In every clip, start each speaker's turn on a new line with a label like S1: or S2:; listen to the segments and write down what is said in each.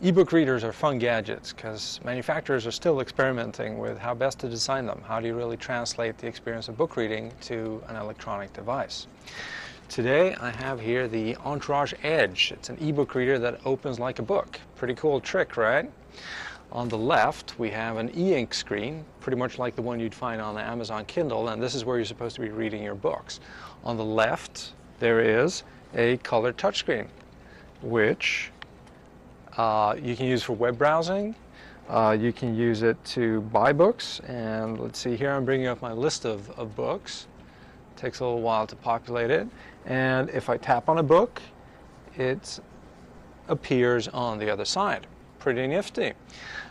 S1: E-book readers are fun gadgets because manufacturers are still experimenting with how best to design them. How do you really translate the experience of book reading to an electronic device? Today I have here the Entourage Edge. It's an e-book reader that opens like a book. Pretty cool trick, right? On the left we have an e-ink screen, pretty much like the one you'd find on the Amazon Kindle, and this is where you're supposed to be reading your books. On the left there is a color touchscreen, which you can use for web browsing. You can use it to buy books, and let's see here, I'm bringing up my list of books. It takes a little while to populate it, and if I tap on a book, it appears on the other side. Pretty nifty.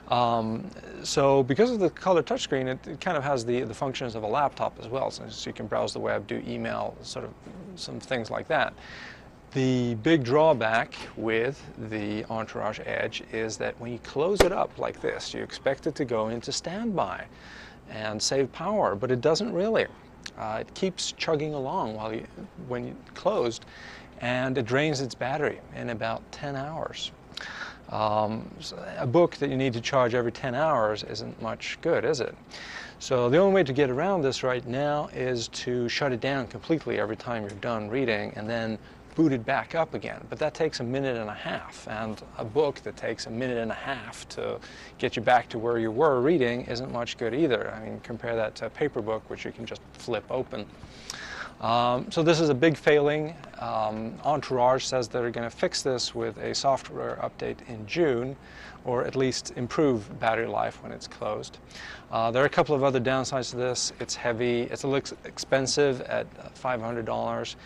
S1: So because of the color touchscreen, it kind of has the functions of a laptop as well, so you can browse the web, do email, sort of some things like that. The big drawback with the Entourage Edge is that when you close it up like this, you expect it to go into standby and save power, but it doesn't really. It keeps chugging along when you closed, and it drains its battery in about 10 hours. So a book that you need to charge every 10 hours isn't much good, is it? So the only way to get around this right now is to shut it down completely every time you're done reading and then boot it back up again. But that takes a minute and a half, and a book that takes a minute and a half to get you back to where you were reading isn't much good either. I mean, compare that to a paper book, which you can just flip open. So this is a big failing. Entourage says they're going to fix this with a software update in June, or at least improve battery life when it's closed. There are a couple of other downsides to this. It's heavy, it's a little expensive at $500,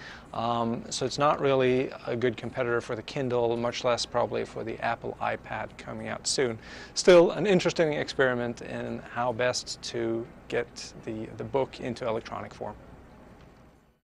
S1: so it's not really a good competitor for the Kindle, much less probably for the Apple iPad coming out soon. Still an interesting experiment in how best to get the book into electronic form.